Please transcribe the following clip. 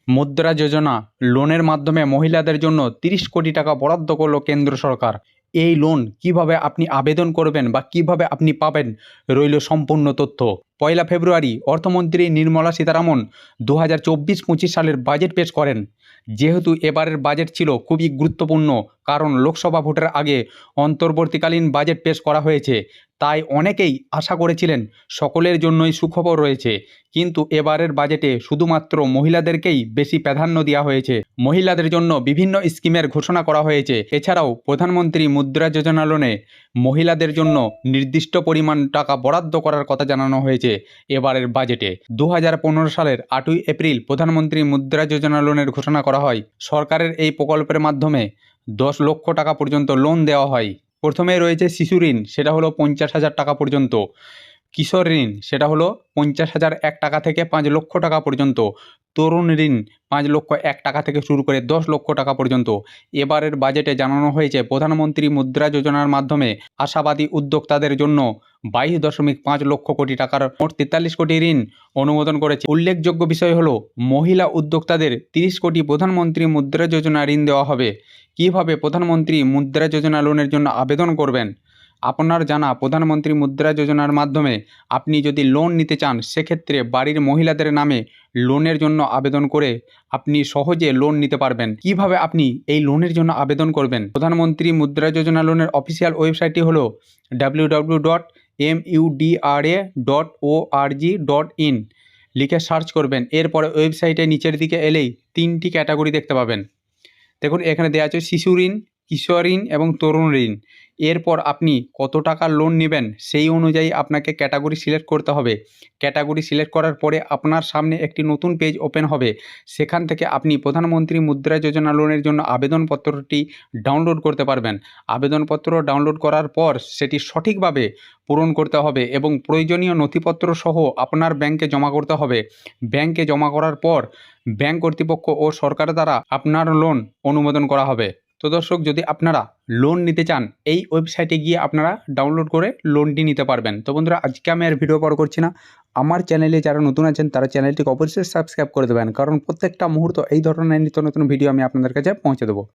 মুদ্রা যোজনা লোনের মাধ্যমে মহিলাদের জন্য ৩০ কোটি টাকা বরাদ্দ করল কেন্দ্র সরকার। এই লোন কিভাবে আপনি আবেদন করবেন বা কিভাবে আপনি পাবেন রইল সম্পূর্ণ তথ্য। ১লা ফেব্রুয়ারি অর্থমন্ত্রী নির্মলা সীতারামন ২০২৪-২৫ সালের বাজেট পেশ করেন। যেহেতু এবারের বাজেট ছিল খুবই গুরুত্বপূর্ণ, কারণ লোকসভা ভোটের আগে অন্তর্বর্তীকালীন বাজেট পেশ করা হয়েছে, তাই অনেকেই আশা করেছিলেন সকলের জন্যই সুখবর রয়েছে। কিন্তু এবারের বাজেটে শুধুমাত্র মহিলাদেরকেই বেশি প্রাধান্য দেওয়া হয়েছে। মহিলাদের জন্য বিভিন্ন স্কিমের ঘোষণা করা হয়েছে। এছাড়াও প্রধানমন্ত্রী মুদ্রা যোজনা লোনে মহিলাদের জন্য নির্দিষ্ট পরিমাণ টাকা বরাদ্দ করার কথা জানানো হয়েছে এবারের বাজেটে। ২০১৫ সালের ৮ই এপ্রিল প্রধানমন্ত্রী মুদ্রা যোজনা লোনের ঘোষণা করা হয়। সরকারের এই প্রকল্পের মাধ্যমে ১০ লক্ষ টাকা পর্যন্ত লোন দেওয়া হয়। প্রথমে রয়েছে শিশু ঋণ, সেটা হলো ৫০,০০০ টাকা পর্যন্ত। কিশোর ঋণ, সেটা হলো ৫০,০০০ টাকা থেকে ৫ লক্ষ টাকা পর্যন্ত। তরুণ ঋণ ৫ লক্ষ ১ টাকা থেকে শুরু করে ১০ লক্ষ টাকা পর্যন্ত। এবারের বাজেটে জানানো হয়েছে প্রধানমন্ত্রী মুদ্রা যোজনার মাধ্যমে আশাবাদী উদ্যোক্তাদের জন্য ২২.৫ লক্ষ কোটি টাকার মোট ৪৩ কোটি ঋণ অনুমোদন করেছে। উল্লেখযোগ্য বিষয় হলো মহিলা উদ্যোক্তাদের ৩০ কোটি প্রধানমন্ত্রী মুদ্রা যোজনা ঋণ দেওয়া হবে। কীভাবে প্রধানমন্ত্রী মুদ্রা যোজনা লোনের জন্য আবেদন করবেন? আপনার জানা প্রধানমন্ত্রী মুদ্রা যোজনার মাধ্যমে আপনি যদি লোন নিতে চান, সেক্ষেত্রে বাড়ির মহিলাদের নামে লোনের জন্য আবেদন করে আপনি সহজে লোন নিতে পারবেন। কিভাবে আপনি এই লোনের জন্য আবেদন করবেন? প্রধানমন্ত্রী মুদ্রা যোজনা লোনের অফিসিয়াল ওয়েবসাইটটি হলো www.mudra.org.in লিখে সার্চ করবেন। এরপরে ওয়েবসাইটে নিচের দিকে এলেই 3টি ক্যাটাগরি দেখতে পাবেন। দেখুন এখানে দেওয়া আছে শিশু ঋণ, কিশোর ঋণ এবং তরুণ ঋণ। এরপর আপনি কত টাকা লোন নেবেন সেই অনুযায়ী আপনাকে ক্যাটাগরি সিলেক্ট করতে হবে। ক্যাটাগরি সিলেক্ট করার পরে আপনার সামনে একটি নতুন পেজ ওপেন হবে। সেখান থেকে আপনি প্রধানমন্ত্রী মুদ্রা যোজনা লোনের জন্য আবেদনপত্রটি ডাউনলোড করতে পারবেন। আবেদনপত্র ডাউনলোড করার পর সেটি সঠিকভাবে পূরণ করতে হবে এবং প্রয়োজনীয় নথিপত্র সহ আপনার ব্যাংকে জমা করতে হবে। ব্যাংকে জমা করার পর ব্যাংক কর্তৃপক্ষ ও সরকার দ্বারা আপনার লোন অনুমোদন করা হবে। তো দর্শক, যদি আপনারা লোন নিতে চান, এই ওয়েবসাইটে গিয়ে আপনারা ডাউনলোড করে লোনটি নিতে পারবেন। তো বন্ধুরা, আজকে আমি আর ভিডিও বড় করছি না। আমার চ্যানেলে যারা নতুন আছেন তারা চ্যানেলটিকে অবশ্যই সাবস্ক্রাইব করে দেবেন, কারণ প্রত্যেকটা মুহূর্ত এই ধরনের নিত্য নতুন ভিডিও আমি আপনাদের কাছে পৌঁছে দেবো।